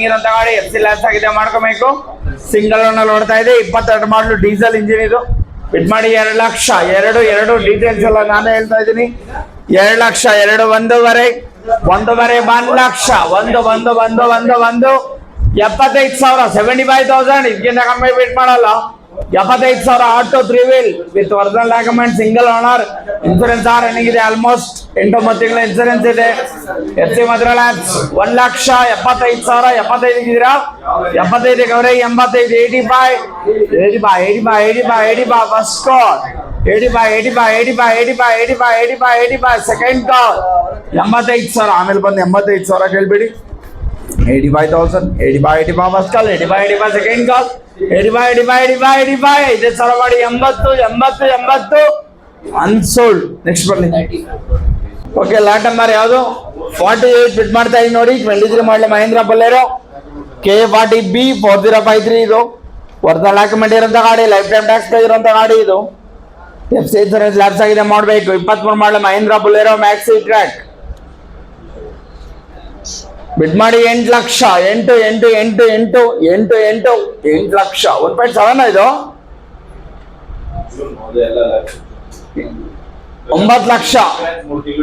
Running ಇರುವಂತ ಗಾಡಿ FC labs ಆಗಿದೆ, ಮಾಡ್ಕೋಬೇಕು. ಸಿಂಗಲ್ ಓನರ್ ಓಡ್ತಾ ಇದೆ, 22 ಮಾಡಲು ಡೀಸೆಲ್ ಇಂಜಿನ್ ಇದು. ಬಿಡ್ ಮಾಡಿ 2 ಲಕ್ಷ. ಎರಡು ಡೀಟೇಲ್ಸ್ ಎಲ್ಲ ನಾನೇ ಹೇಳ್ತಾ ಇದ್ದೀನಿ. 2 ಲಕ್ಷ, 2 1.5 1 ಲಕ್ಷ 1 75,000 75,000. ಇದಕ್ಕಿಂತ ಕಮ್ಮಿ ಬಿಡ್ ಮಾಡಲ್ಲ. 75,000 auto 3 wheel with original document, single owner. Insurance running ಇದೆ, ಆಲ್ಮೋಸ್ಟ್ 8-9 ತಿಂಗಳ ಇನ್ಸೂರೆನ್ಸ್ ಇದೆ. FC Madhura labs 1 lakh 75,000. 75 ಇದ್ದೀರಾ? 75 ಕವರೇಜ್ 85 85 ಫಸ್ಟ್ ಕಾಲ್ 85 ಸೆಕೆಂಡ್ ಕಾಲ್ 85,000. ಆಮೇಲೆ ಬಂದು 85,000 ಕೇಳ್ಬೇಡಿ. 85,000 85 ಫಸ್ಟ್ ಕಾಲ್ 85 ಸೆಕೆಂಡ್ ಕಾಲ್ 85 ಇದೇ ಸಲ ಮಾಡಿ 80 ಅನ್ಸೋಲ್ಡ್. ನೆಕ್ಸ್ಟ್ ಬರಲಿ. ಓಕೆ, ಲಾಟ್ ನಂಬರ್ ಯಾವುದು? 48 ಬಿಡ್ ಮಾಡ್ತಾ ಇದೀನಿ ನೋಡಿ. 23 ಮಾಡಲಿ ಮಹೇಂದ್ರ ಬೊಲೆರೋ K40B 4053. ಇದು ಒರಿಜಿನಲ್ ಡಾಕ್ಯುಮೆಂಟ್ ಇರೋಂಥ ಗಾಡಿ, ಲೈಫ್ ಟೈಮ್ ಟ್ಯಾಕ್ಸ್ ಪೇ ಇರೋಂಥ ಗಾಡಿ. ಇದು FC ಇನ್ಸೂರೆನ್ಸ್ ಲ್ಯಾಬ್ಸ್ ಆಗಿದೆ, ಮಾಡಬೇಕು. 23 ಮಾಡಲಿ ಮಹೇಂದ್ರ ಬೊಲೆರೋ ಮ್ಯಾಕ್ಸಿ ಟ್ರ್ಯಾಕ್. ಬಿಡ್ ಮಾಡಿ 8 ಲಕ್ಷ 8 ಲಕ್ಷ 1.7 ಇದು 9 ಲಕ್ಷ 9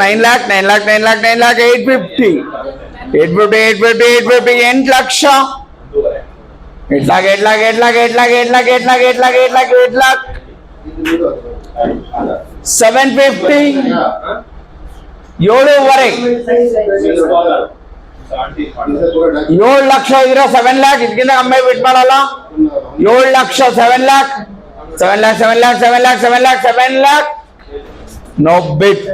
9 lakh 850 8 ಲಕ್ಷ 8 lakh 750 7.5 7 ಲಕ್ಷ ಇರೋ 7 lakh. ಇದಕ್ಕಿಂತ ಕಮ್ಮಿ ಬಿಟ್ ಮಾಡಲ್ಲ. 7 lakh 7 lakh no bid.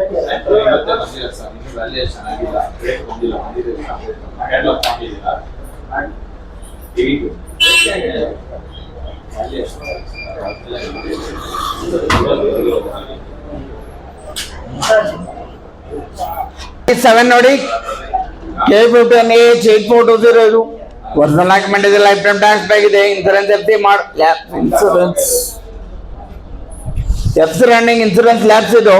Seven ನೋಡಿ, K50 8420. ಇದು ಒರಿಜಿನಲ್ ಡಾಕ್ಯುಮೆಂಟ್ ಇದೆ, ಲೈಫ್ ಟೈಮ್ ಟ್ಯಾಕ್ಸ್ ಬ್ಯಾಗ್ ಇದೆ, insurance FC running insurance lapse. ಇದು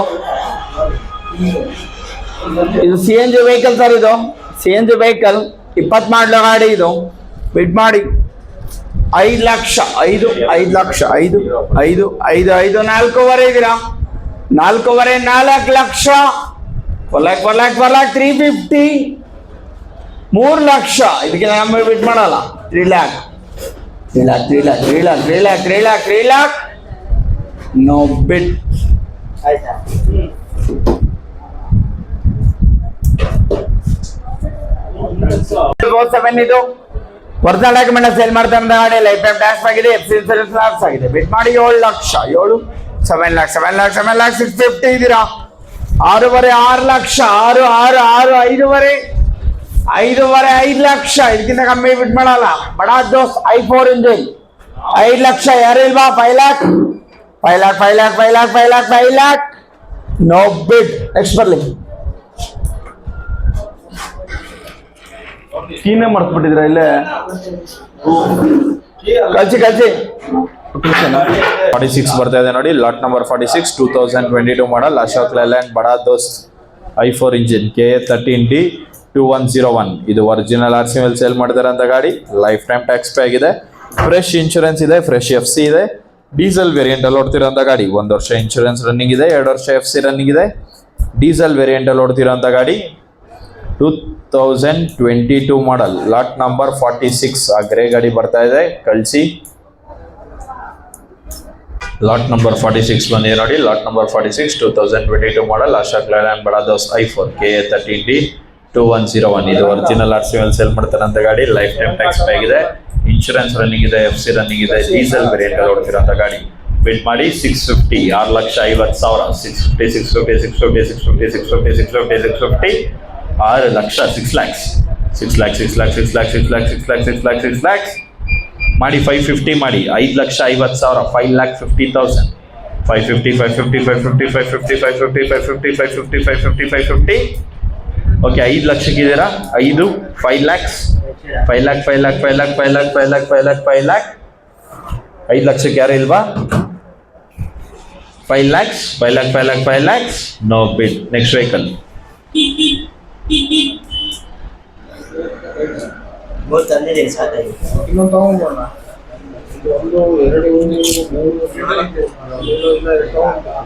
CNG ವೆಹಿಕಲ್ ಸರ್. ಇದು CNG ವೆಹಿಕಲ್ 20 ಮಾಡಲು ಗಾಡಿ. ಇದು ಬಿಡ್ ಮಾಡಿ 5 ಲಕ್ಷ 5 ಲಕ್ಷ 5 4.5 ಇದೀರಾ? 4 ಲಕ್ಷ 4 lakh 350 3 ಲಕ್ಷ. ಇದಕ್ಕೆ ನಮ್ಮ ಬಿಟ್ ಮಾಡಲ್ಲ. 3 lakh ನೋ ಬಿಟ್. 7 ಇದು ಒರಿಜಿನಲ್ ಡಾಕ್ಯುಮೆಂಟ್ ಸೇಲ್ ಮಾಡ್ತಾರೆ ಗಾಡಿ, ಲೈಫ್ ಟೈಮ್ ಟ್ಯಾಕ್ಸ್ ಆಗಿದೆ, FC ಇನ್ಸೂರೆನ್ಸ್ ಲ್ಯಾಬ್ಸ್ ಆಗಿದೆ. ಬಿಟ್ ಮಾಡಿ 7 ಲಕ್ಷ 7 lakh 650 ಇದೀರಾ? 6.5 ಲಕ್ಷ 6 5 ಲಕ್ಷ. ಇದಕ್ಕಿಂತ ಕಮ್ಮಿ ಬಿಟ್ ಮಾಡಲ್ಲ. ಬಡಾ ದೋಸ್ತ್ i4 ಇಂಜಿನ್ 5 ಲಕ್ಷ. ಯಾರು ಇಲ್ವಾ? 5 lakh ನೋ ಬಿಟ್. ನೆಕ್ಸ್ಟ್ ಬರ್ಲಿ. ಕೀನೇ ಮರ್ತ್ಬಿಟ್ಟಿದ್ರ ಇಲ್ಲೇ? ಕಳ್ಸಿ 46 ಬರ್ತಾ ಇದೆ ನೋಡಿ. ಲಾಟ್ ನಂಬರ್ 46 2022 ಮಾಡಲ್ ಅಶೋಕ್ ಲೇಲ್ಯಾಂಡ್ ಬಡಾ ದೋಸ್ತ್ i4 ಇಂಜಿನ್ KA13D 2101. ಇದು ಒರಿಜಿನಲ್ RC ಮೇಲೆ ಸೇಲ್ ಮಾಡ್ತಾರಂತ ಗಾಡಿ, ಲೈಫ್ ಟೈಮ್ ಟ್ಯಾಕ್ಸ್ ಪೇ ಆಗಿದೆ, ಫ್ರೆಶ್ ಇನ್ಶೂರೆನ್ಸ್ ಇದೆ, ಫ್ರೆಶ್ FC ಇದೆ, ಡೀಸೆಲ್ ವೇರಿಯಂಟ್ ಅಲ್ಲಿ ಓಡ್ತಿರೋಂಥ ಗಾಡಿ. 1 ವರ್ಷ ಇನ್ಶೂರೆನ್ಸ್ ರನ್ನಿಂಗ್ ಇದೆ, 2 ವರ್ಷ FC ರನ್ನಿಂಗ್ ಇದೆ. ಡೀಸೆಲ್ ವೇರಿಯಂಟ್ ಅಲ್ಲಿ ಓಡ್ತಿರೋಂಥ ಗಾಡಿ 2022 ಮಾಡಲ್. ಲಾಟ್ ನಂಬರ್ 46 ಆ ಗ್ರೇ ಗಾಡಿ ಬರ್ತಾ ಇದೆ, ಕಳಿಸಿ. ಲಾಟ್ ನಂಬರ್ 46 ಬಂದಿದೆ ನೋಡಿ. ಲಾಟ್ ನಂಬರ್ 46 2022 ಮಾಡಲ್ ಅಶೋಕ್ ಲೇಲ್ಯಾಂಡ್ ಬಡಾ ದೋಸ್ತ್ i4 KA13D 2101. ಇದು ಒರಿಜಿನಲ್ RC ಮೇಲೆ ಸೇಲ್ ಮಾಡ್ತಾರಂತ ಗಾಡಿ, ಲೈಫ್ ಟೈಮ್ ಟ್ಯಾಕ್ಸ್ ಪೇ ಆಗಿದೆ, ಇನ್ಶೂರೆನ್ಸ್ ರನ್ನಿಂಗ್ ಇದೆ, FC ರನ್ನಿಂಗ್ ಇದೆ, ಡೀಸೆಲ್ ವೇರಿಯಂಟ್ ಅಲ್ಲಿ ಓಡ್ತಿರೋಂಥ ಗಾಡಿ. ಬಿಡ್ ಮಾಡಿ 650 6,50,000 650 6 ಲಕ್ಷ 6 lakhs ಮಾಡಿ 550 ಮಾಡಿ 5,50,000 5,50,000 550 ಓಕೆ. 5 ಲಕ್ಷಕ್ಕೆ ಇದೀರಾ? 5 lakhs 5 ಲಕ್ಷಕ್ಕೆ ಯಾರು ಇಲ್ವಾ? 5 lakhs ನೋ ಬಿಡ್. ನೆಕ್ಸ್ಟ್ ವೆಹಿಕಲ್ ಮೂರು ತಂದಿದ್ದೀನಿ ಸಾಕಾಗಿ. ಇನ್ನೊಂದು ತಗೊಂಬೋಣ. ಇದು 1 2 3 4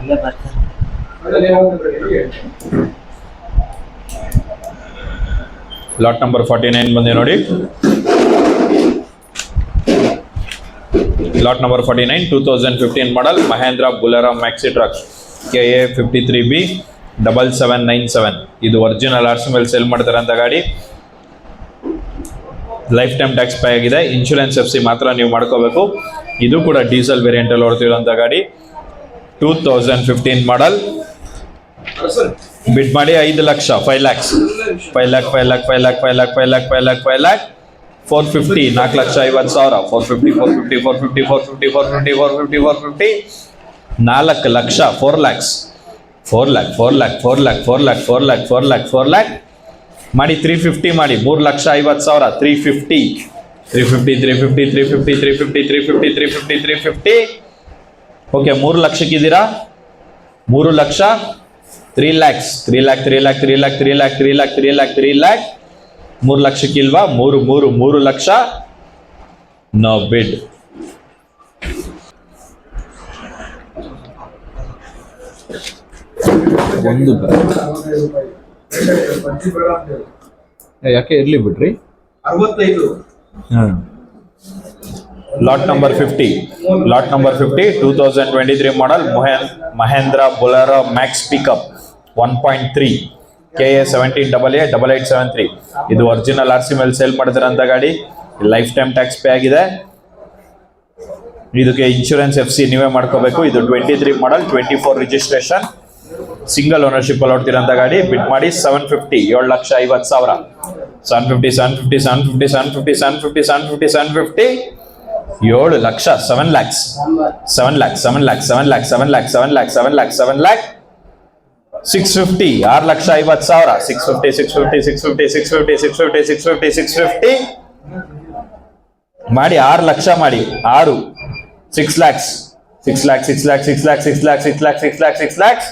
ಇಲ್ಲೇ ಬರ್ತಾರೆ. ಲಾಟ್ ನಂಬರ್ 49 ಬಂದಿದೆ ನೋಡಿ. Lot number 49 2015 model Mahindra Bolero Maxi truck KA 53B 7797. ಇದು ಒರಿಜಿನಲ್ ಆರ್ಸಿ ಮೇಲೆ ಸೇಲ್ ಮಾಡ್ತಾರೆ ಅಂತ ಗಾಡಿ. ಲೈಫ್ ಟೈಮ್ ಟ್ಯಾಕ್ಸ್ ಪೇ ಆಗಿದೆ. ಇನ್ಶೂರೆನ್ಸ್ FC ಮಾತ್ರ ನೀವು ಮಾಡ್ಕೋಬೇಕು. ಇದು ಕೂಡ ಡೀಸೆಲ್ ವೇರಿಯಂಟ್ ಅಲ್ಲಿ ಓಡ್ತಿರೋಂಥ ಗಾಡಿ. 2015 ಮಾಡಲ್. ಬಿಡ್ ಮಾಡಿ 5 lakh 5 lakhs 5 lakh 5 lakh 5 lakh 5 lakh 5 lakh 5 lakh 5 lakh 450 4,50,000 450 450 450 450 450 450 450 4 lakh 4 lakhs 4 lakh 4 lakh 4 lakh 4 lakh 4 lakh 4 lakh 4 lakh ಮಾಡಿ 350 ಮಾಡಿ 3,50,000 350 350 350 350 350 350 350 okay 3 ಲಕ್ಷಕ್ಕಿದ್ದೀರಾ 3 lakh 3 lakhs 3 lakh 3 lakh 3 lakh 3 lakh 3 lakh 3 lakh 3 lakh 3 ಲಕ್ಷಕ್ಕಿಲ್ವಾ 3 ಲಕ್ಷ ನೋ ಬಿಡ್. ಒಂದು ಯಾಕೆ ಇರ್ಲಿ ಬಿಡ್ರಿ 65. Lot number 50 lot number 50 2023 model Mahindra Bolero Maxx pickup 1.3 KA 17888873. ಇದು original RC ಮೇಲೆ sale ಮಾಡ್ತಿರೋಂಥ ಗಾಡಿ. ಲೈಫ್ ಟೈಮ್ ಟ್ಯಾಕ್ಸ್ ಪೇ ಆಗಿದೆ. ಇದಕ್ಕೆ ಇನ್ಶೂರೆನ್ಸ್ FC ನೀವೇ ಮಾಡ್ಕೋಬೇಕು. ಇದು 23 ಮಾಡಲ್ 24 ರಿಜಿಸ್ಟ್ರೇಷನ್ ಸಿಂಗಲ್ ಓನರ್ಶಿಪ್ ಅಲ್ಲಿ ಓಡ್ತಿರೋಂಥ ಗಾಡಿ. ಬಿಡ್ ಮಾಡಿ 750 7,50,000 750 750 750 750 750 750 750 7 lakh 7 lakhs 7 lakhs 7 lakhs 7 lakhs 7 lakhs 7 lakhs 7 lakhs 7 lakh 650 6,50,000 650 650 650 650 650 650 650 ಮಾಡಿ 6 ಲಕ್ಷ ಮಾಡಿ 6 6 lakhs 6 lakhs 6 lakhs 6 lakhs 6 lakhs 6 lakhs 6 lakhs 6 lakhs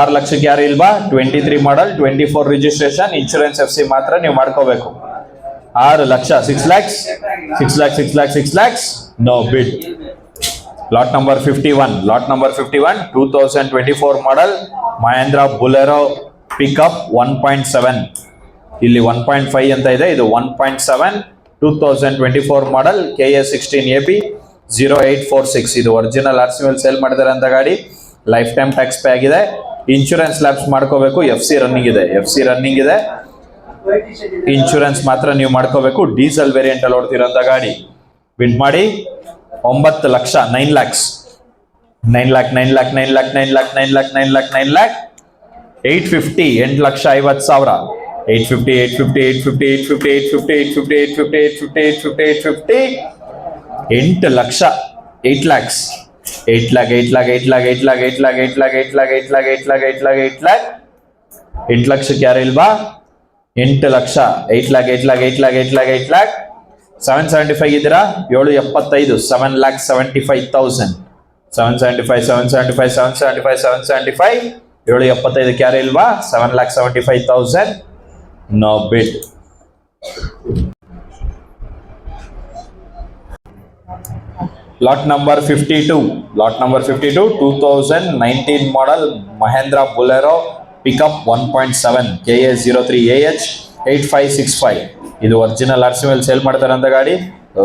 6 ಲಕ್ಷಕ್ಕೆ ಯಾರು ಇಲ್ವಾ 23 ಮಾಡಲ್ 24 ರಿಜಿಸ್ಟ್ರೇಷನ್ ಇನ್ಶೂರೆನ್ಸ್ FC ಮಾತ್ರ ನೀವು ಮಾಡ್ಕೋಬೇಕು. 6 lakh 6 lakhs 6 lakhs 6 lakhs 6 lakhs no bid. Lot number 51 lot number 51 2024 model Mahindra Bolero pickup 1.7 ಇಲ್ಲಿ 1.5 ಅಂತ ಇದೆ. ಇದು 1.7 2024 ಮಾಡಲ್ KA 16AB 0846. ಇದು ಒರಿಜಿನಲ್ ಆರ್ಸಿ ಮೇಲೆ ಸೇಲ್ ಮಾಡಿದ್ದಾರೆ ಅಂತ ಗಾಡಿ. ಲೈಫ್ ಟೈಮ್ ಟ್ಯಾಕ್ಸ್ ಪೇ ಆಗಿದೆ. ಇನ್ಶೂರೆನ್ಸ್ ಲ್ಯಾಬ್ಸ್ ಮಾಡ್ಕೋಬೇಕು. FC ರನ್ನಿಂಗ್ ಇದೆ. FC ರನ್ನಿಂಗ್ ಇದೆ. ಇನ್ಶೂರೆನ್ಸ್ ಮಾತ್ರ ನೀವು ಮಾಡ್ಕೋಬೇಕು. ಡೀಸೆಲ್ ವೇರಿಯಂಟ್ ಅಲ್ಲಿ ಓಡ್ತಿರೋಂಥ ಗಾಡಿ. ಬಿಡ್ ಮಾಡಿ 9 lakh 9 lakhs 9 lakh 9 lakh 9 lakh 9 lakh 9 lakh 9 lakh 9 lakh 850 8,50,000 850 850 850 850 850 850 850 850 850 8 lakh 8 lakhs 8 lakh 8 lakh 8 lakh 8 lakh 8 lakh 8 lakh 8 lakh 8 lakh 8 lakh 8 lakh 8 lakh 8 ಲಕ್ಷಕ್ಕೆ ಯಾರು ಇಲ್ವಾ 8 lakh 8 lakh 8 lakh 8 lakh 8 lakh 8 lakh 775 ಇದ್ದೀರಾ 775 7,75,000 775 775 775 775 775 ಯಾರು ಇಲ್ವಾ 7,75,000 no bid. Lot number 52 lot number 52 2019 model Mahindra Bolero pickup 1.7 KA 03AH 8565. ಇದು original RC ಮೇಲೆ sale ಮಾಡ್ತಾರೆ ಅಂತ ಗಾಡಿ.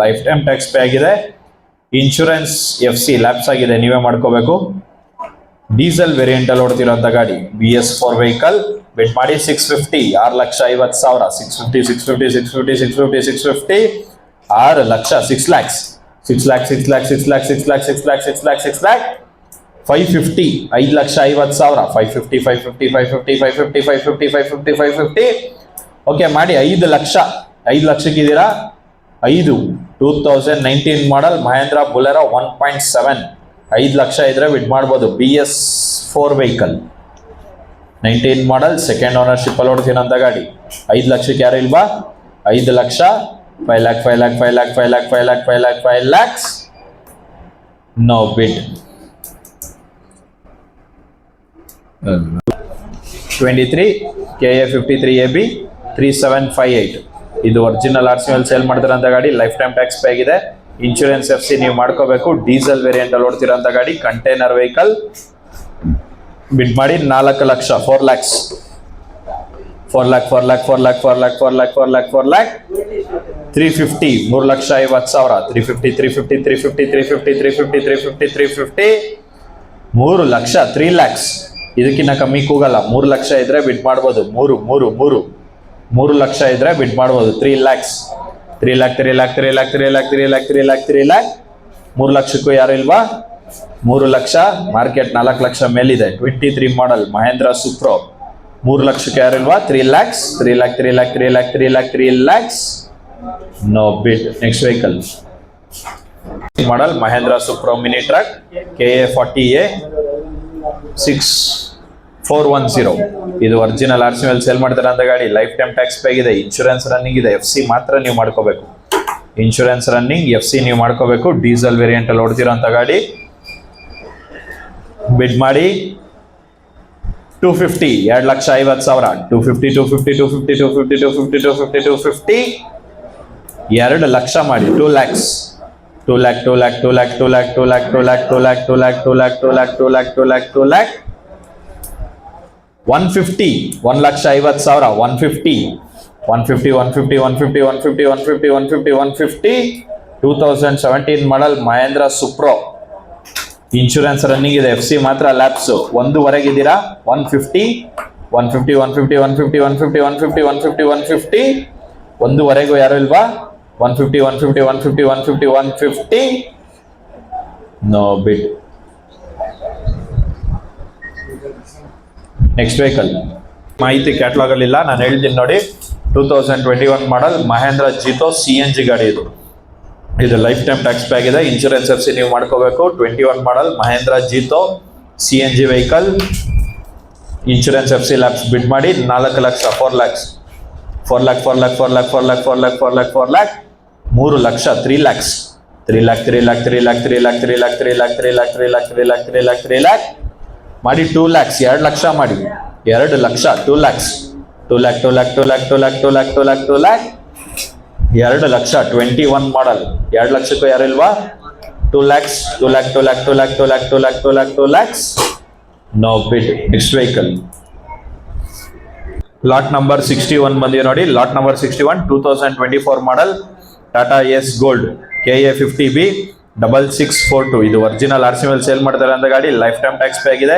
ಲೈಫ್ ಟೈಮ್ ಟ್ಯಾಕ್ಸ್ ಪೇ ಆಗಿದೆ. ಇನ್ಶೂರೆನ್ಸ್ FC ಲ್ಯಾಪ್ಸ್ ಆಗಿದೆ. ನೀವೇ ಮಾಡ್ಕೋಬೇಕು. ಡೀಸೆಲ್ ವೇರಿಯಂಟ್ ಅಲ್ಲಿ ಓಡ್ತಿರೋಂಥ ಗಾಡಿ. BS4 vehicle. ಬಿಟ್ ಮಾಡಿ 650 6,50,000 650 650 650 650 650 6 lakh 6 lakhs 6 lakhs 6 lakhs 6 lakhs 6 lakhs 6 lakhs 6 lakhs 6 lakh 550 5,50,000 550 550 550 550 550 550 550 okay ಮಾಡಿ 5 ಲಕ್ಷ 5 ಲಕ್ಷಕ್ಕಿದ್ದೀರಾ 5 2019 ಮಾಡಲ್ ಮಹೇಂದ್ರ ಬುಲೆರೋ 1.7 5 ಲಕ್ಷ ಇದ್ರೆ ಬಿಡ್ ಮಾಡ್ಬೋದು. BS4 vehicle 19 model second ownership ಅಲ್ಲಿ ಓಡ್ತೀನಂತ ಗಾಡಿ. 5 ಲಕ್ಷಕ್ಕೆ ಯಾರು ಇಲ್ವಾ 5 lakh 5 lakh 5 lakh 5 lakh 5 lakh 5 lakh 5 lakh 5 lakhs no ಬಿಡ್. 23 KA 53AB 3758 ಇದು ಒರಿಜಿನಲ್ RC ಸೇಲ್ ಮಾಡ್ತಿರೋಂಥ ಗಾಡಿ, ಲೈಫ್ ಟೈಮ್ ಟ್ಯಾಕ್ಸ್ ಪೇ ಆಗಿದೆ. ಇನ್ಶೂರೆನ್ಸ್ FC ನೀವು ಮಾಡ್ಕೋಬೇಕು. ಡೀಸೆಲ್ ವೇರಿಯಂಟ್ ಅಲ್ಲಿ ಓಡ್ತಿರೋಂಥ ಗಾಡಿ, ಕಂಟೈನರ್ ವೆಹಿಕಲ್. ಬಿಡ್ ಮಾಡಿ 4 lakh, 4 lakhs, 4 lakh, 4 lakh, 4 lakh, 4 lakh, 4 lakh, 4 lakh, 4 lakh, 350, 3,50,000, 350, 350, 350, 350, 350, 350, 350, 3 lakh, 3 lakhs. ಇದಕ್ಕಿಂತ ಕಮ್ಮಿ ಕೂಗಲ್ಲ. 3 ಲಕ್ಷ ಇದ್ರೆ ಬಿಡ್ ಮಾಡ್ಬೋದು. 3 ಲಕ್ಷ ಇದ್ರೆ ಬಿಡ್ ಮಾಡ್ಬೋದು. 3 lakhs, 3 lakh, 3 lakh, 3 lakh, 3 lakh, 3 lakh, 3 lakh, 3 lakh. 3 ಲಕ್ಷಕ್ಕೂ ಯಾರು ಇಲ್ವಾ? 3 ಲಕ್ಷ. ಮಾರ್ಕೆಟ್ 4 ಲಕ್ಷ ಮೇಲಿದೆ. 23 ಮಾಡಲ್ ಮಹೇಂದ್ರ ಸುಪ್ರೋ. 3 ಲಕ್ಷಕ್ಕೆ ಯಾರು ಇಲ್ವಾ? 3 lakhs, 3 lakh, 3 lakh, 3 lakh, 3 lakh, 3 lakhs. No bid. Next vehicle. Model Mahindra Supra Mini Truck KA 40A 6410. ಇದು ಒರಿಜಿನಲ್ RC ಸೇಲ್ ಮಾಡ್ತಾರಂತ ಗಾಡಿ, ಲೈಫ್ ಟೈಮ್ ಟ್ಯಾಕ್ಸ್ ಪೇ ಆಗಿದೆ. ಇನ್ಶೂರೆನ್ಸ್ ರನ್ನಿಂಗ್ ಇದೆ. FC ಮಾತ್ರ ನೀವು ಮಾಡ್ಕೋಬೇಕು. ಇನ್ಶೂರೆನ್ಸ್ ರನ್ನಿಂಗ್, FC ನೀವು ಮಾಡ್ಕೋಬೇಕು. ಡೀಸೆಲ್ ವೇರಿಯಂಟ್ ಅಲ್ಲಿ ಓಡ್ತಿರೋಂಥ ಗಾಡಿ. ಬಿಡ್ ಮಾಡಿ 250, 2,50,000, 250, 250, 250, 250, 250, 250, 250, 2 ಲಕ್ಷ ಮಾಡಿ. 2 lakhs, 2 lakh, 2 lakh, 2 lakh, 2 lakh, 2 lakh, 2 lakh, 2 lakh, 2 lakh, 2 lakh, 2 lakh, 2 lakh, 2 lakh, 2 lakh, 150, 1,50,000, 150, 150, 150, 150, 150, 150, 150, 150, 2017 ಮಾಡಲ್ ಮಹೇಂದ್ರ ಸುಪ್ರೋ. ಇನ್ಶೂರೆನ್ಸ್ ರನ್ನಿಂಗ್ ಇದೆ. FC ಮಾತ್ರ ಲ್ಯಾಪ್ಸ್. 1ವರೆಗಿದ್ದೀರಾ? 150, 150, 150, 150, 150, 150, 150, 150, 1ವರೆಗೂ ಯಾರು ಇಲ್ವಾ? 150, 150, 150, 150, 150, no bid. ನೆಕ್ಸ್ಟ್ ವೆಹಿಕಲ್ ಮಾಹಿತಿ ಕ್ಯಾಟ್ಲಾಗ್ ಅಲ್ಲಿ ಇಲ್ಲ, ನಾನು ಹೇಳ್ತೀನಿ ನೋಡಿ. 2021 ಮಾಡಲ್ ಮಹೇಂದ್ರ ಜಿತೋ CNG ಗಾಡಿ ಇದು. ಇದು ಲೈಫ್ ಟೈಮ್ ಟ್ಯಾಕ್ಸ್ ಪೇ ಆಗಿದೆ. ಇನ್ಶೂರೆನ್ಸ್ FC ನೀವು ಮಾಡ್ಕೋಬೇಕು. 21 model Mahindra Jeeto CNG vehicle. Insurance FC lapse. Bid ಮಾಡಿ 4 lakh, 4 lakhs, 4 lakh, 4 lakh, 4 lakh, 4 lakh, 4 lakh, 4 lakh, 4 lakh, 3 lakh, 3 lakhs, 3 lakh, 3 lakh, 3 lakh, 3 lakh, 3 lakh, 3 lakh, 3 lakh, 3 lakh, 3 lakh, 3 lakh, 3 lakh ಮಾಡಿ. 2 lakhs, 2 lakh ಮಾಡಿ. 2 lakh, 2 lakhs, 2 lakh, 2 lakh, 2 lakh, 2 lakh, 2 lakh, 2 lakh, 2 lakh, 2 lakh. 21 ಮಾಡಲ್. 2 ಲಕ್ಷಕ್ಕೂ ಯಾರು ಇಲ್ವಾ? 2 lakhs, 2 lakh, 2 lakh, 2 lakh, 2 lakh, 2 lakh, 2 lakh, 2 lakhs, no bid. Next vehicle. Lot number 61 ಬಂದಿದೆ ನೋಡಿ. Lot number 61 2024 model Tata Ace gold KA 50B 6642. ಇದು original RC sale ಮಾಡ್ತಾರೆ ಅಂತ ಗಾಡಿ, life time tax pay ಆಗಿದೆ.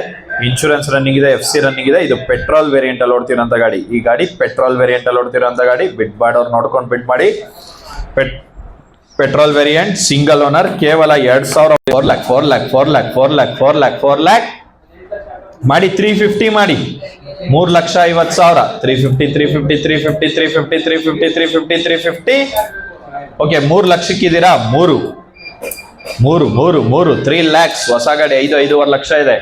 ಇನ್ಶೂರೆನ್ಸ್ ರನ್ನಿಂಗ್ ಇದೆ. FC ರನ್ನಿಂಗ್ ಇದೆ. ಇದು ಪೆಟ್ರೋಲ್ ವೇರಿಯಂಟ್ ಅಲ್ಲಿ ಓಡ್ತಿರೋಂಥ ಗಾಡಿ. ಈ ಗಾಡಿ ಪೆಟ್ರೋಲ್ ವೇರಿಯಂಟ್ ಅಲ್ಲಿ ಓಡ್ತಿರೋಂಥ ಗಾಡಿ. ಬಿಡ್ ಮಾಡೋರು ನೋಡ್ಕೊಂಡು ಬಿಡ್ ಮಾಡಿ. ಪೆಟ್ರೋಲ್ ವೇರಿಯಂಟ್, ಸಿಂಗಲ್ ಓನರ್, ಕೇವಲ 2,000, 4 lakh, 4 lakh, 4 lakh, 4 lakh, 4 lakh, 4 lakh ಮಾಡಿ. 350 ಮಾಡಿ. 3,50,000, 350, 350, 350, 350, 350, 350, 350. ಓಕೆ, 3 ಲಕ್ಷಕ್ಕಿದ್ದೀರಾ? 3, 3 lakhs. ಹೊಸ ಗಾಡಿ 5.5 ಲಕ್ಷ ಇದೆ.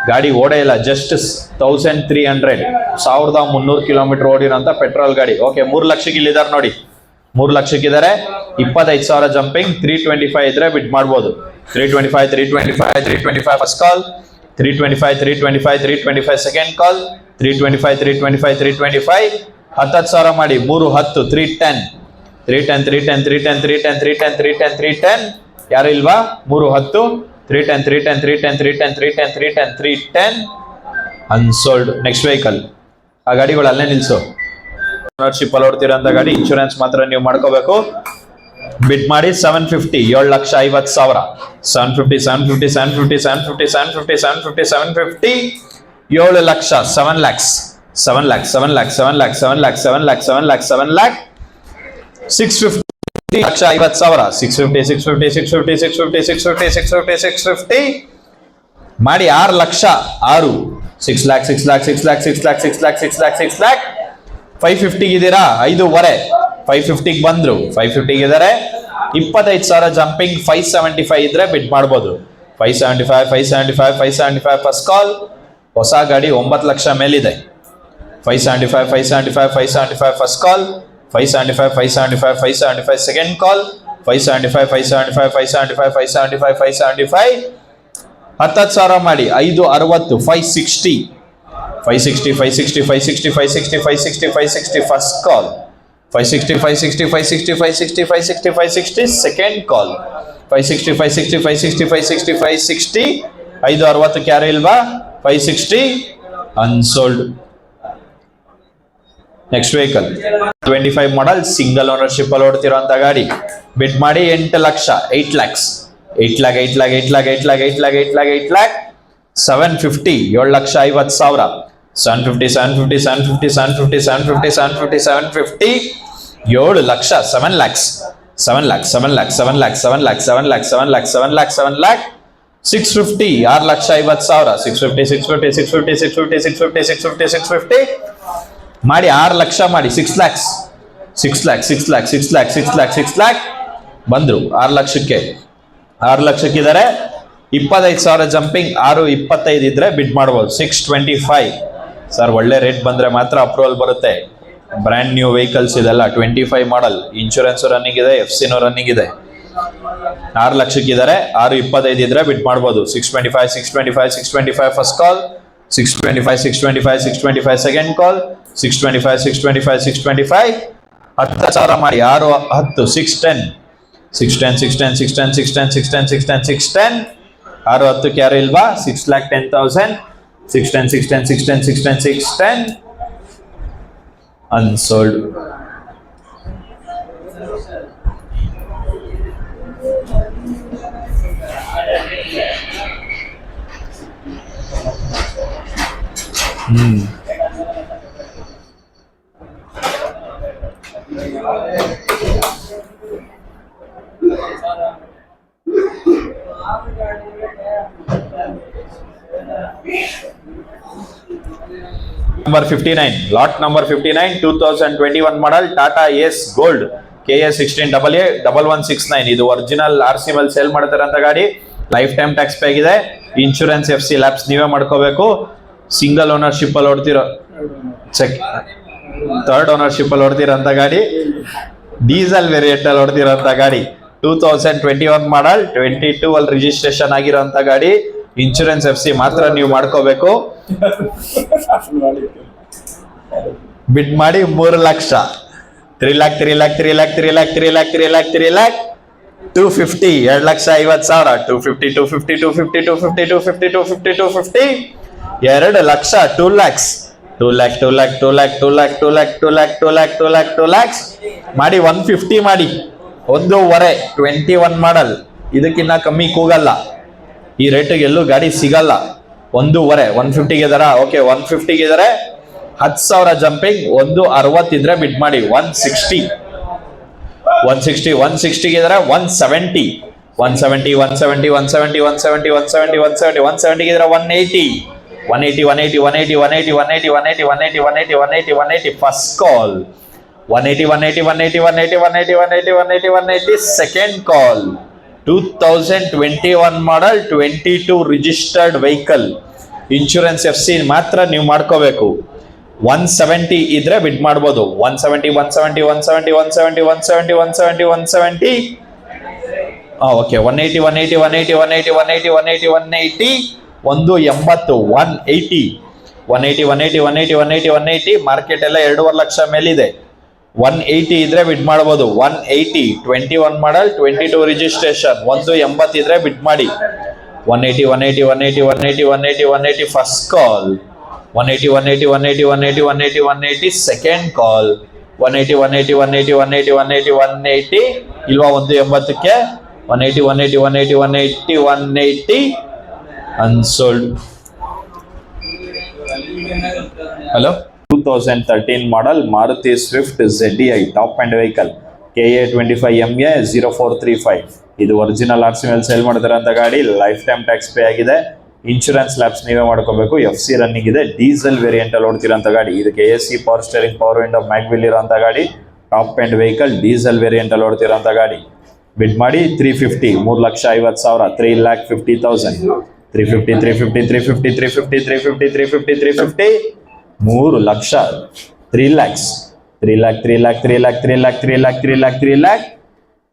ಗಾಡಿ ಓಡೇ ಇಲ್ಲ. ಜಸ್ಟ್ 1,300, 1,300 ಕಿಲೋಮೀಟರ್ ಓಡಿರೋಂಥ ಪೆಟ್ರೋಲ್ ಗಾಡಿ. ಓಕೆ, 3 ಲಕ್ಷಕ್ಕೆ ಇಲ್ಲಿದ್ದಾರೆ ನೋಡಿ. 3 ಲಕ್ಷಕ್ಕಿದ್ದಾರೆ. 25,000 ಜಂಪಿಂಗ್. 325 ಇದ್ರೆ ಬಿಡ್ ಮಾಡ್ಬೋದು. 325, 325, 325 ಫಸ್ಟ್ ಕಾಲ್. 325, 325, 325 ಸೆಕೆಂಡ್ ಕಾಲ್. 325, 325, 325, 10,000 ಮಾಡಿ. 3 10, 310, 310, 310, 310, 310, 310, 310, 310, ಯಾರು ಇಲ್ವಾ? 3 10, 310, 310, 310, 310, 310, 310, 310, ಅನ್ಸೋಲ್ಡ್. Next vehicle. ಆ ಗಾಡಿಗಳು ಅಲ್ಲೇ ನಿಲ್ಸು. ಓನರ್ಶಿಪ್ ಅಲ್ಲಿ ಓಡ್ತಿರೋಂಥ ಗಾಡಿ. ಇನ್ಶೂರೆನ್ಸ್ ಮಾತ್ರ ನೀವು ಮಾಡ್ಕೋಬೇಕು. ಬಿಡ್ ಮಾಡಿ 750, 7,50,000, 750, 750, 750, 750, 750, 750, 750, 7 lakh, 7 lakhs, 7 lakhs, 7 lakhs, 7 lakhs, 7 lakhs, 7 lakhs, 7 lakhs, 7 lakh, 650, 1,50,000, 650, 650, 650, 650, 650, 650, 650 ಮಾಡಿ. 6 lakh, 6, 6 lakh, 6 lakh, 6 lakh, 6 lakh, 6 lakh, 6 lakh, 6 lakh, 550 ಇದ್ದೀರಾ? 5.5, 550 ಬಂದ್ರು. 550 ಇದ್ದಾರೆ. 25,000 ಜಂಪಿಂಗ್. 575 ಇದ್ರೆ ಬಿಡ್ ಮಾಡ್ಬೋದು. 575, 575, 575 ಫಸ್ಟ್ ಕಾಲ್. ಹೊಸ ಗಾಡಿ 9 ಲಕ್ಷ ಮೇಲಿದೆ. 575, 575, 575 ಫಸ್ಟ್ ಕಾಲ್. 575, 575, 575 ಸೆಕೆಂಡ್ ಕಾಲ್. 575, 575, 575, 575, 575, 10,000 ಮಾಡಿ. 560, 560, 560, 560, 560, 560, 560, 560 first call. 560, 560, 560, 560, 560, 560, second call. 560, 560, 560, 560, 560. 560 carry ಇಲ್ವಾ? 560 unsold. Next vehicle 25 model single ownership ಅಲ್ಲಿ ಓಡ್ತಿರೋಂತ ಗಾಡಿ. ಬಿಡ್ ಮಾಡಿ 8 lakh, 8 lakhs, 8 lakh, 8 lakh, 8 lakh, 8 lakh, 8 lakh, 8 lakh, 8 lakh, 750, 7,50,000, 750, 750, 750, 750, 750, 750, 750, 7 lakh, 7 lakhs, 7 lakhs, 7 lakhs, 7 lakhs, 7 lakhs, 7 lakhs, 7 lakhs, 7 lakhs, 7 lakh, 650, 6,50,000, 650, 650, 650, 650, 650, 650, 650, ಮಾಡಿ 6 ಲಕ್ಷ ಮಾಡಿ 6 lakhs, 6 lakhs, 6 lakhs, 6 lakhs, 6 lakhs, 6 lakh ಬಂದ್ರು 6 ಲಕ್ಷಕ್ಕೆ. 6 ಲಕ್ಷಕ್ಕಿದ್ದಾರೆ. 25,000 jumping, 625 ಇದ್ರೆ ಬಿಡ್ ಮಾಡ್ಬೋದು. 625 ಸರ್, ಒಳ್ಳೆ ರೇಟ್ ಬಂದ್ರೆ ಮಾತ್ರ ಅಪ್ರೂವಲ್ ಬರುತ್ತೆ. ಬ್ರ್ಯಾಂಡ್ ನ್ಯೂ ವೆಹಿಕಲ್ಸ್ ಇದೆಲ್ಲ. 25 ಮಾಡಲ್, ಇನ್ಶೂರೆನ್ಸ್ ರನ್ನಿಂಗ್ ಇದೆ, FC ರನ್ನಿಂಗ್ ಇದೆ. 6 ಲಕ್ಷಕ್ಕಿದ್ದಾರೆ. 625 ಇದ್ರೆ ಬಿಡ್ ಮಾಡ್ಬೋದು. 625, 625, 625 ಫಸ್ಟ್ ಕಾಲ್, 625, 625, 625 ಸೆಕೆಂಡ್ ಕಾಲ್, 625, 625, 625, 10,000 ಮಾಡಿ 6 10, 610, 610, 610, 610, 610, 610, 610, 610, 6 10 ಕ್ಯಾರಿ ಇಲ್ವಾ? 6,10,000, 610, 610, 610, 610, 610 unsold. Number 59, lot number 59, 2021 model Tata Ace Gold KA16AA1169. ಇದು ಒರಿಜಿನಲ್ RC ಮೇಲೆ ಸೇಲ್ ಮಾಡ್ತಾರಂತ ಗಾಡಿ. ಲೈಫ್ ಟೈಮ್ ಟ್ಯಾಕ್ಸ್ ಪೇ ಆಗಿದೆ. ಇನ್ಶೂರೆನ್ಸ್ FC ಲ್ಯಾಪ್ಸ್ ನೀವೇ ಮಾಡ್ಕೋಬೇಕು. ಸಿಂಗಲ್ ಓನರ್ಶಿಪ್ ಅಲ್ಲಿ ಓಡ್ತಿರೋ ಥರ್ಡ್ ಓನರ್ಶಿಪ್ ಅಲ್ಲಿ ಓಡ್ತಿರೋಂತ ಗಾಡಿ. ಡೀಸೆಲ್ ವೇರಿಯಂಟ್ ಅಲ್ಲಿ ಓಡ್ತಿರೋಂತ ಗಾಡಿ. 2021 ಮಾಡಲ್, 22 ಅಲ್ಲಿ ರಿಜಿಸ್ಟ್ರೇಷನ್ ಆಗಿರೋಂತ ಗಾಡಿ. ಇನ್ಶೂರೆನ್ಸ್ FC ಮಾತ್ರ ನೀವು ಮಾಡ್ಕೋಬೇಕು. ಬಿಡ್ ಮಾಡಿ 3 lakh, 3 lakh, 3 lakh, 3 lakh, 3 lakh, 3 lakh, 3 lakh, 3 lakh, 250, 2,50,000, 250, 250, 250, 250, 250, 250, 250, 2 lakh, 2 lakhs, 2 lakh, 2 lakh, 2 lakh, 2 lakh, 2 lakh, 2 lakh, 2 lakh, 2 lakh, 2 lakhs ಮಾಡಿ 150 ಮಾಡಿ 1.5. 21 ಮಾಡಲ್, ಇದಕ್ಕಿನ್ನ ಕಮ್ಮಿ ಕೂಗಲ್ಲ. ಈ ರೇಟಿಗೆ ಎಲ್ಲೂ ಗಾಡಿ ಸಿಗಲ್ಲ. 1.5, 150 ಇದಾರಾ? ಓಕೆ, 150 ಇದಾರೆ. 10,000 ಜಂಪಿಂಗ್, 160 ಇದ್ರೆ ಬಿಡ್ ಮಾಡಿ 160, 160, 160 ಇದಾರೆ. 170, 170, 170, 170, 170, 170, 170, 170 ಇದ್ರೆ 180, 180, 180, 180, 180, 180, 180, 180, 180, 180, 180 ಫಸ್ಟ್ ಕಾಲ್, 180, 180, 180, 180, 180, 180, 180, 180 ಸೆಕೆಂಡ್ ಕಾಲ್. 2021 ಮಾಡಲ್, 22 ರಿಜಿಸ್ಟರ್ಡ್ ವೆಹಿಕಲ್. ಇನ್ಶೂರೆನ್ಸ್ FC ಮಾತ್ರ ನೀವು ಮಾಡ್ಕೋಬೇಕು. 170 ಇದ್ರೆ ಬಿಡ್ ಮಾಡ್ಬೋದು. 170, 170, 170, 170, 170, 170, 170, ಓಕೆ, 180, 180, 180, 180, 180, 180, 180, 180, 180, 180, 180, 180, 180, 180. ಮಾರ್ಕೆಟ್ ಎಲ್ಲ 2.5 ಲಕ್ಷ ಮೇಲಿದೆ. 180 ಇದ್ರೆ ಬಿಡ್ ಮಾಡ್ಬೋದು. 180, 21 ಮಾಡಲ್, 22 ರಿಜಿಸ್ಟ್ರೇಷನ್. 180 ಇದ್ರೆ ಬಿಡ್ ಮಾಡಿ. 180, 180, 180, 180, 180, 180 ಫಸ್ಟ್ ಕಾಲ್, 180, 180, 180, 180, 180, 180 ಸೆಕೆಂಡ್ ಕಾಲ್, 180, 180, 180, 180, 180, 180 ಇಲ್ವಾ? 180ಕ್ಕೆ 180, 180, 180, 180, 180 unsold. Hello, 2013 model Maruti Swift ZDI top and vehicle KA25MA 0435. ಇದು ಒರಿಜಿನಲ್ RC ಮೇಲೆ ಸೇಲ್ ಮಾಡ್ತಾರಂತ ಗಾಡಿ. ಲೈಫ್ ಟೈಮ್ ಟ್ಯಾಕ್ಸ್ ಪೇ ಆಗಿದೆ. ಇನ್ಶೂರೆನ್ಸ್ ಲ್ಯಾಬ್ಸ್ ನೀವೇ ಮಾಡ್ಕೋಬೇಕು. FC ರನ್ನಿಂಗ್ ಇದೆ. ಡೀಸೆಲ್ ವೇರಿಯಂಟ್ ಅಲ್ಲಿ ಓಡ್ತಿರೋಂಥ ಗಾಡಿ. ಇದಕ್ಕೆ AC power steering, power window, mag wheel ಇರೋಂಥ ಗಾಡಿ. Top and vehicle, diesel variant ಅಲ್ಲಿ ಓಡ್ತಿರೋಂಥ ಗಾಡಿ. ಬಿಡ್ ಮಾಡಿ 350, 3,50,000, 3,50,000, 350, 350, 350, 350, 350, 350, 350, 3 lakh, 3 lakhs, 3 lakh, 3 lakh, 3 lakh, 3 lakh, 3 lakh, 3 lakh, 3 lakh,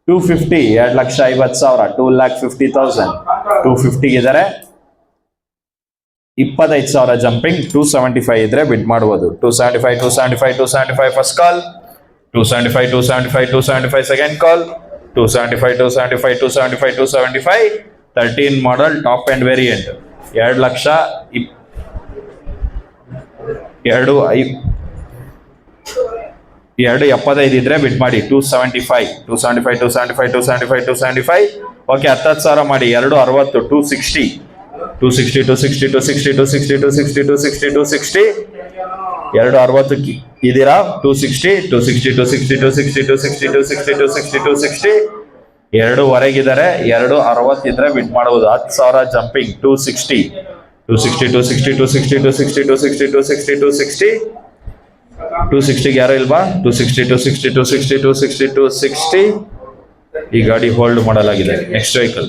250, 2,50,000, 2,50,000, 250 ಇದಾರೆ. 25,000 ಜಂಪಿಂಗ್, 275 ಇದ್ರೆ ಬಿಡ್ ಮಾಡಬಹುದು. 275, 275, 275 first call, 275, 275, 275 second call. 275, 275, 275, 275. 13 model top end variant. 2 lakh 275 ಇದ್ರೆ ಬಿಟ್ ಮಾಡಿ. 275, 275, 275, 275, 275. ಓಕೆ 10,000 ಮಾಡಿ. 260, 260, 260, 260, 260, 260, 260, 260, 260. 260 ಇದೀರಾ? 260, 260, 260, 260, 260, 260, 260, 260. 2ವರೆಗಿದ್ದಾರೆ. 260 ಇದ್ರೆ ಬಿಟ್ ಮಾಡಬಹುದು. 10,000 ಜಂಪಿಂಗ್. 260, 260, 260, 260, 260, 260, 260, 260. 260 ಯಾರು ಇಲ್ವಾ? 260, 260, 260, 260, 260. ಈ ಗಾಡಿ ಹೋಲ್ಡ್ ಮಾಡಲಾಗಿದೆ. Next vehicle